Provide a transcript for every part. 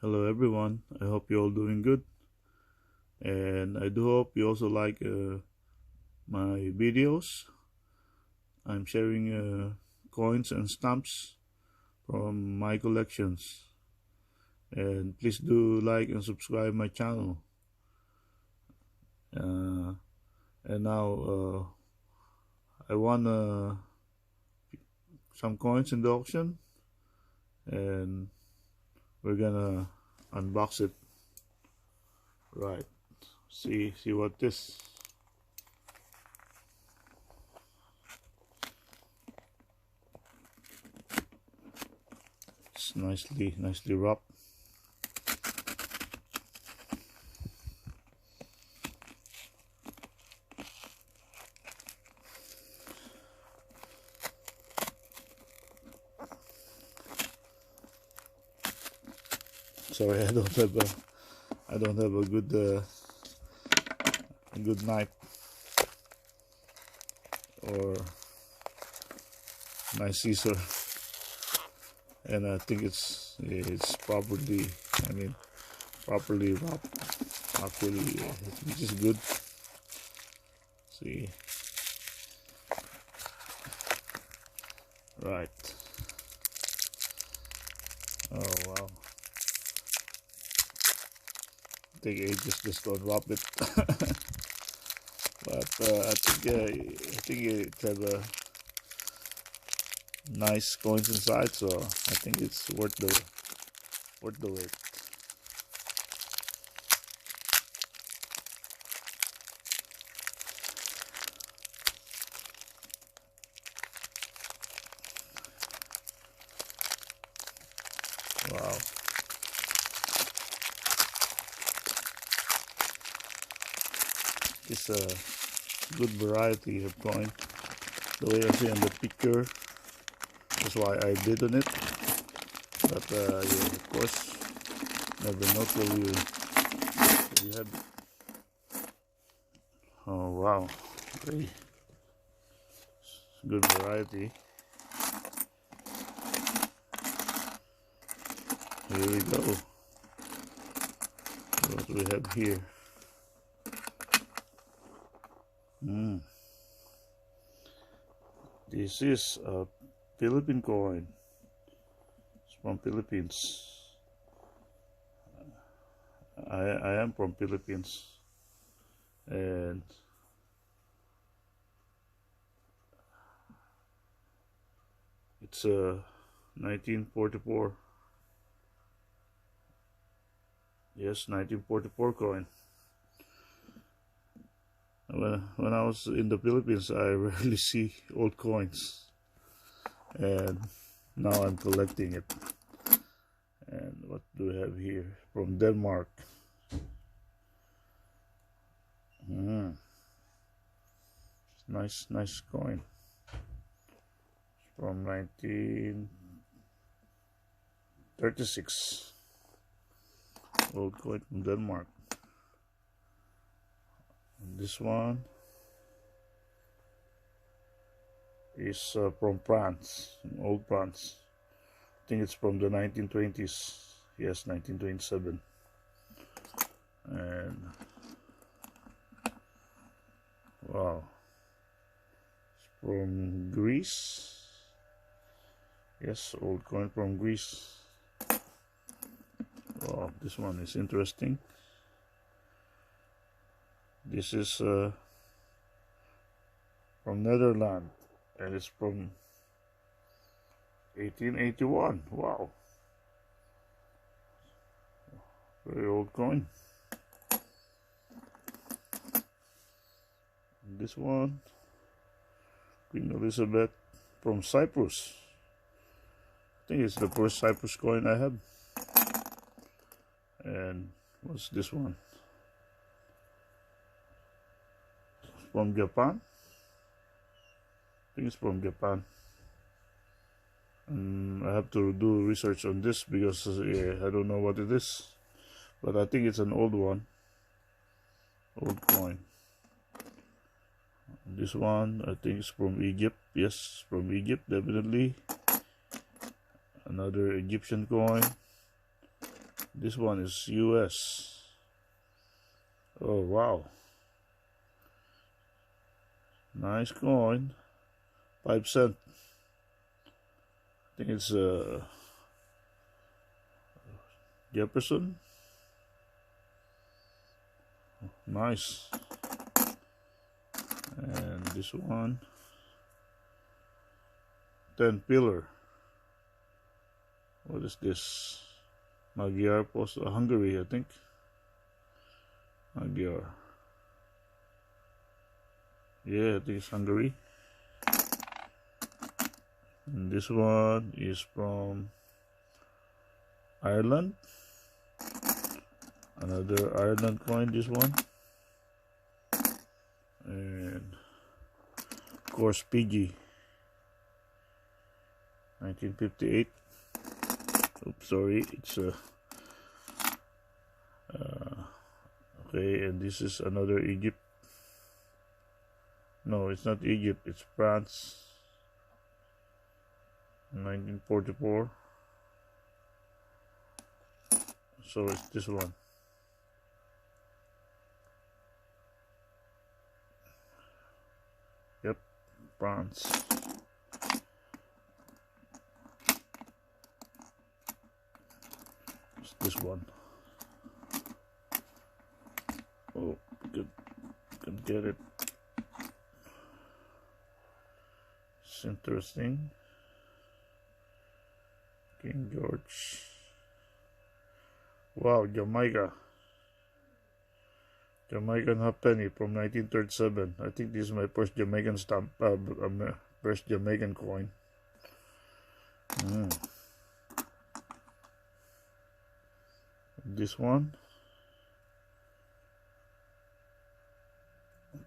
Hello everyone, I hope you're all doing good, and I do hope you also like my videos. I'm sharing coins and stamps from my collections, and please do like and subscribe my channel. And now I won some coins in the auction, and we're gonna unbox it. Right, see what this. It's nicely wrapped. Sorry, I don't have a good knife or nice scissor, and I think it's properly wrapped. Actually, which is good. See, right. Oh wow. Take ages just to unwrap it. But I think it have a nice coins inside, so I think it's worth the wait. Wow. It's a good variety of coin. The way I see on the picture, that's why I bid on it. But yeah, of course, never know till you have. Oh wow, very good variety. Here we go. What we have here. This is a Philippine coin. It's from Philippines. I am from Philippines, and it's a 1944. Yes, 1944 coin. When I was in the Philippines, I rarely see old coins, and now I'm collecting it. And what do we have here? From Denmark. Nice coin. It's from 1936. Old coin from Denmark. And this one is from France, old France. I think it's from the 1920s. Yes, 1927. And wow, it's from Greece. Yes, old coin from Greece. Wow, this one is interesting. This is from Netherlands, and it's from 1881. Wow, very old coin. And this one, Queen Elizabeth from Cyprus. I think it's the first Cyprus coin I have. And what's this one? From Japan. I think it's from Japan. And I have to do research on this because I don't know what it is, but I think it's an old one, old coin. This one I think is from Egypt. Yes, from Egypt, definitely. Another Egyptian coin. This one is US. Oh wow, nice coin. 5 cent. I think it's Jefferson. Nice. And this one, 10 pillar. What is this? Magyar post, Hungary, I think. Magyar. Yeah, I think it's Hungary. And this one is from Ireland. Another Ireland coin, this one. And of course PG, 1958. Oops, sorry, it's okay. And this is another Egypt. No, it's not Egypt, it's France, 1944. So it's this one. Yep, France. It's this one. Oh, could get it. It's interesting. King George. Wow, Jamaican halfpenny from 1937. I think this is my first Jamaican stamp, first Jamaican coin. This one,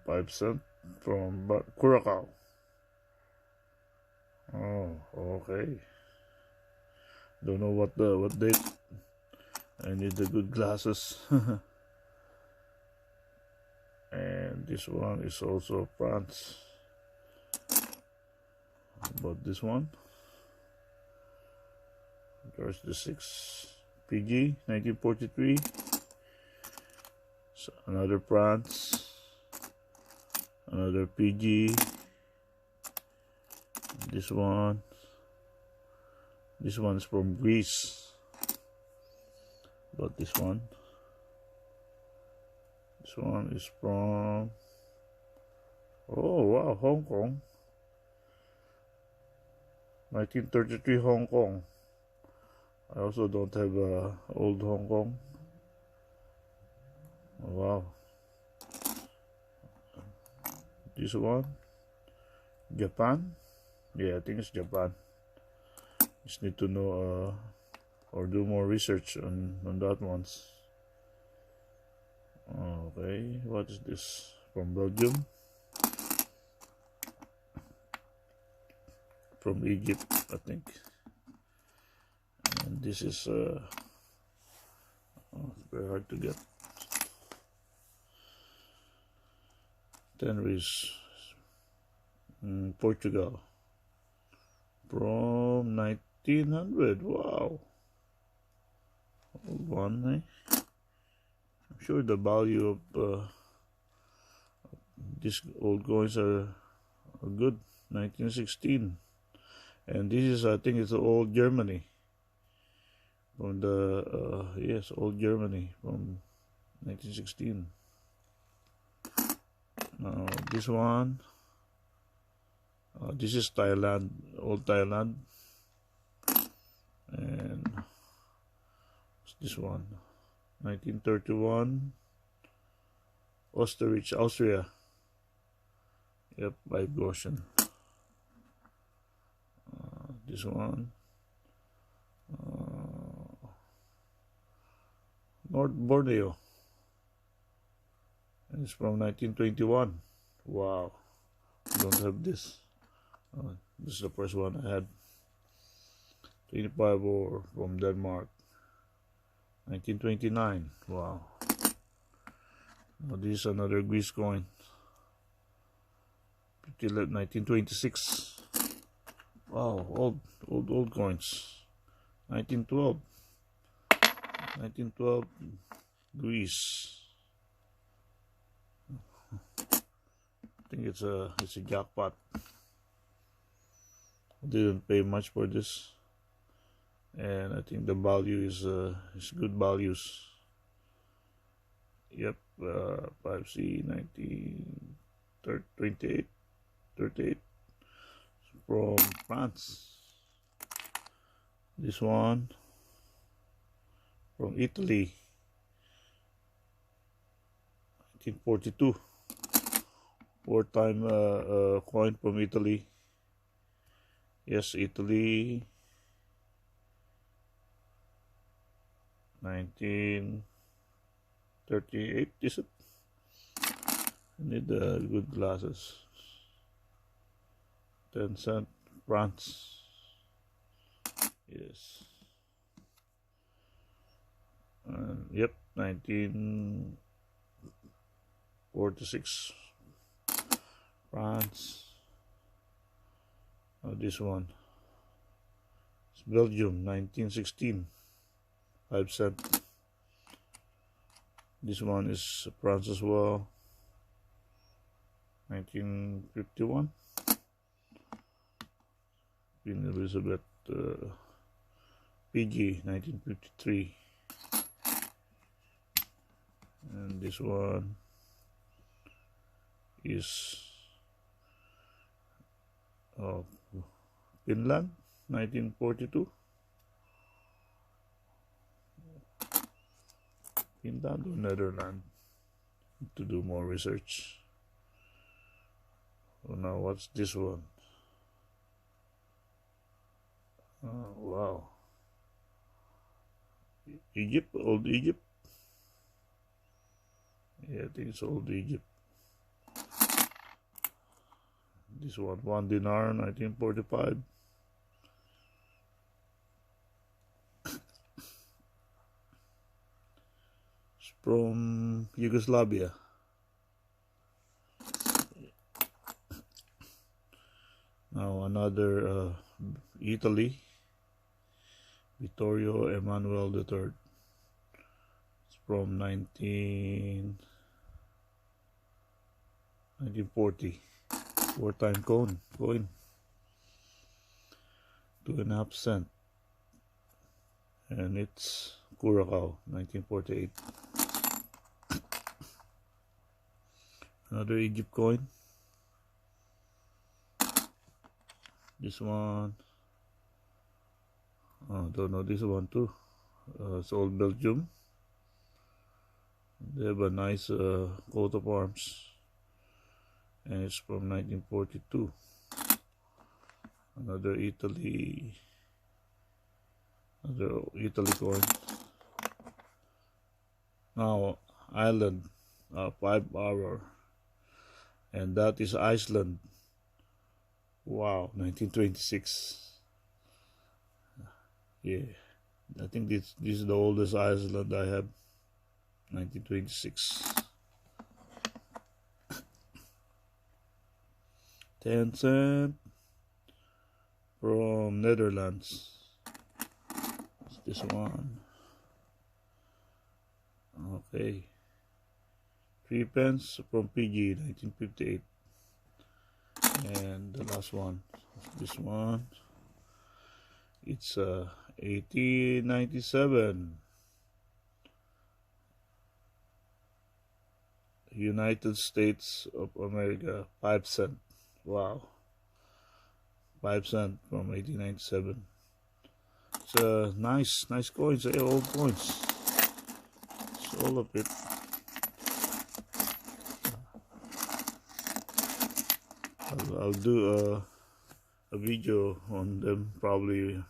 5 cent from Curacao. Oh, okay. Don't know what date. I need the good glasses. And this one is also France. But this one, George the 6th, PG, 1943. So another France, another PG. This one is from Greece. But this one is from, oh wow, Hong Kong, 1933 Hong Kong. I also don't have old Hong Kong. Oh, wow. This one, Japan. Yeah, I think it's Japan. Just need to know or do more research on that ones. Okay, what is this? From Belgium, from Egypt, I think. And this is oh, it's very hard to get. Tenerife, Portugal, from 1900. Wow, old one, eh? I'm sure the value of these old coins are good. 1916, and this is, I think it's old Germany, from the yes, old Germany from 1916. Now this one, this is Thailand, old Thailand, and this one, 1931, Osterich, Austria. Yep, by Goshen. This one, North Borneo, and it's from 1921. Wow, don't have this. This is the first one I had. 25 or from Denmark, 1929. Wow. Now this is another Greece coin. 1926. Wow, old coins. 1912. 1912 Greece. I think it's a jackpot. Didn't pay much for this, and I think the value is good values. Yep, 5C 1928 38 from France. This one from Italy, 1942. Wartime coin from Italy. Yes, Italy. 1938, is it? I need good glasses. 10 cent, France. Yes. Yep, 1946, France. Oh, this one. It's Belgium, 1916, 5 cent. This one is France as well, 1951. Queen Elizabeth, PG, 1953. And this one is Finland, 1942. Finland or Netherlands? To do more research. Oh, now what's this one? Oh, wow. Egypt, old Egypt. Yeah, I think it's old Egypt. This one, 1 dinar, 1945. It's from Yugoslavia. Now another Italy, Vittorio Emanuele III. It's from 1940. Wartime coin, 2.5 cent, and it's Curacao, 1948. Another Egypt coin. This one, oh, don't know this one too. It's old Belgium. They have a nice coat of arms, and it's from 1942. Another Italy coin. Now Ireland, 5 hour, and that is Iceland. Wow, 1926. Yeah, I think this is the oldest Iceland I have. 1926. 10 cent from Netherlands. What's this one? Okay. 3 pence from PG, 1958. And the last one, this one, it's 1897, United States of America, 5 cent. Wow, 5 cent from 1897. It's nice coins, old coins. It's all of it. I'll do a video on them probably.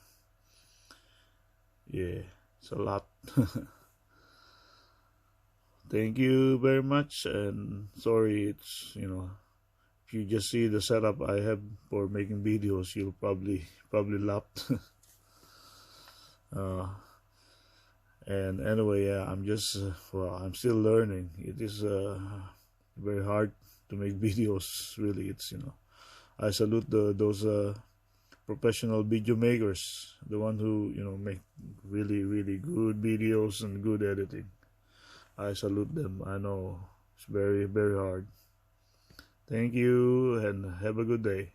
Yeah, it's a lot. Thank you very much, and sorry, it's, if you just see the setup I have for making videos, you'll probably laugh. And anyway, yeah, I'm just I'm still learning. It is very hard to make videos. Really, it's I salute those professional video makers, the one who make really really good videos and good editing. I salute them. I know it's very very hard. Thank you and have a good day.